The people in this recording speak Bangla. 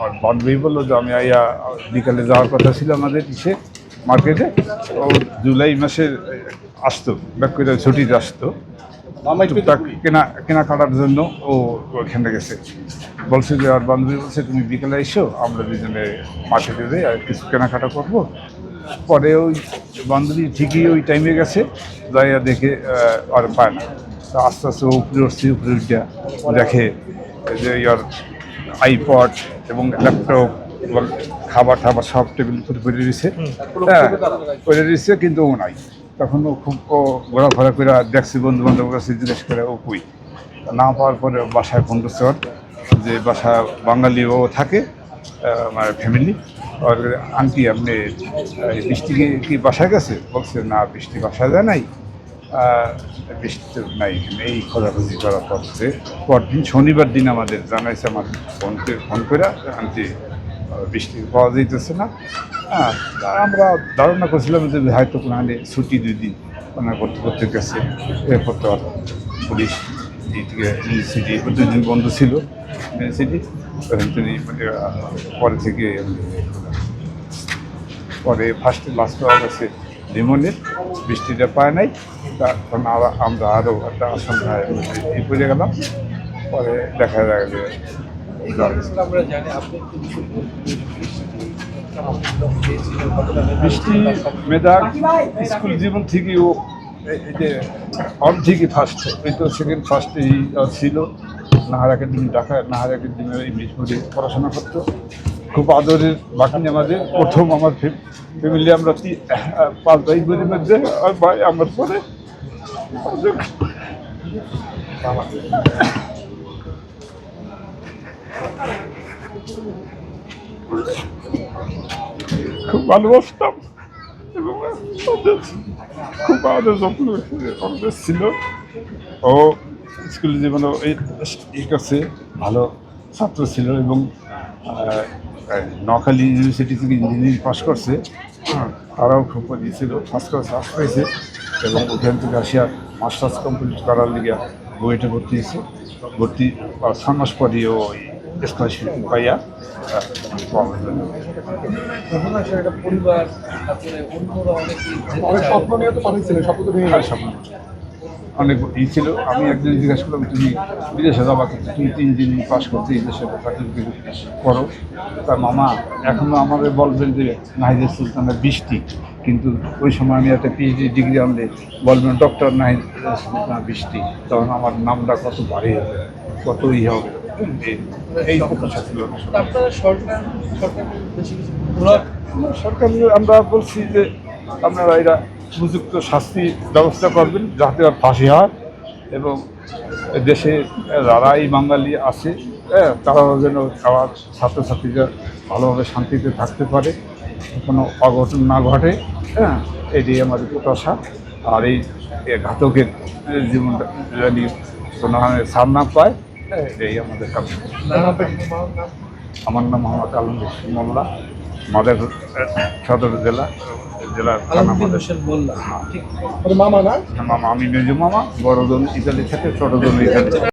আমার বান্ধবী বললো যে আমি আইয়া বিকালে যাওয়ার কথা ছিল আমাদের মার্কেটে। ও জুলাই মাসে আসতো, ব্যাক করে ছুটিতে আসতো, টুকটাক কেনাকাটার জন্য ও ওখানে গেছে। বলছে যে আর বান্ধবী বলছে তুমি বিকেলে এসো, আমরা দুজনে মার্কেটে যাই আর কিছু কেনাকাটা করবো। পরে ওই বান্ধবী ঠিকই ওই টাইমে গেছে, যাইয়া দেখে আর পায় না। তো আস্তে আস্তে উপরে উঠে দেখে যে ইয়ার আইপড এবং ল্যাপটপ এবং খাবার সব টেবিল উপরে পড়ে রয়েছে। হ্যাঁ, পড়ে রয়েছে, কিন্তু ও নাই। তখন ও খুব ঘোরাফেরা করে দেখছি, বন্ধু বান্ধবের কাছে জিজ্ঞেস করে ও কই। না পাওয়ার পরে বাসায় ফোন করছে ওর, যে বাসা বাঙালি ও থাকে, আমার ফ্যামিলি। আর আন্টি আপনি বৃষ্টি কি বাসায় গেছে? বলছে না, বৃষ্টি বাসায় যায় নাই, বৃষ্টি তো নাই। এই খোঁজাখুঁজি করার পরে পরদিন শনিবার দিন আমাদের জানাইছে, আমার ফোন করে আন্টি বৃষ্টি পাওয়া যাইতেছে না। হ্যাঁ, আমরা ধারণা করছিলাম যে হয়তো কোনো ছুটি 2 দিন করতে গেছে। এরপর তো পুলিশ থেকে ইউনিভার্সিটি 2 দিন বন্ধ ছিল, ইউনিভার্সিটি পরে থেকে পরে ফার্স্টে লাস্ট পাওয়া গেছে লিমনের, বৃষ্টিটা পায় নাই। তখন আমরা আরও একটা আশঙ্কায় পড়ে গেলাম। পরে দেখা যায় যে বৃষ্টি মেধার স্কুল জীবন থেকে ও এই যে ঠিকই ফার্স্ট, এই তো সেকেন্ড ফার্স্টেই ছিল। Nahar academy, Dhaka Nahar academy English মিডিয়ামে পড়াশোনা করতো। খুব আদরের বাকি আমাদের প্রথম আমার ফ্যামিলি, আমরা 5 ভাই বোনের মধ্যে, আর ভাই আমার পরে খুব ভালোবাসতাম এবং খুব আদর যত্ন আমাদের ছিল। ও স্কুল জীবনেও এই কাছে ভালো ছাত্র ছিল এবং নোয়াখালী ইউনিভার্সিটি থেকে ইঞ্জিনিয়ারিং পাস করছে। তারাও খুব ছিল, ফার্স্ট ক্লাস ফার্স্ট পেয়েছে এবং ওখান থেকে আসিয়া মাস্টার্স কমপ্লিট করার লিগে বুয়েটে ভর্তি হয়েছে। ভর্তি 6 মাস পরই ও স্কলারশিপ পাইয়া অনেক ছিল। আমি একদিন জিজ্ঞাসা করলাম তুমি বিদেশে যাবা, কিন্তু তুমি 3 দিন পাস করতে এই দেশে করো। তার মামা এখনও আমাদের বলবেন যে নাহিদের সুলতানের বৃষ্টি, কিন্তু ওই সময় আমি একটা পিএইচডি ডিগ্রি আনলে বলবেন ডক্টর নাহিদ সুলতানের বৃষ্টি। তখন আমার নামটা কত ভারী হবে, কত হবে। এই প্রত্যাশা ছিল। সরকার আমরা বলছি যে আপনারা এরা উপযুক্ত শাস্তি ব্যবস্থা করবেন, যাতে আর ফাঁসি হয় এবং দেশে যারাই বাঙালি আছে তারাও যেন আমার ছাত্রছাত্রীরা ভালোভাবে শান্তিতে থাকতে পারে, কোনো অঘটন না ঘটে। এটাই আমাদের প্রত্যাশা। আর এই ঘাতকের জীবনটা যদি কোনো ছাড় না পায়, এটাই আমাদের কাছে। আমার নাম মোহাম্মদ আলমগীর মোল্লা, মাদার সদর জেলার মামা। আমি মেজু মামা, বড় জন ইতালি থেকে, ছোট জন ইতালি।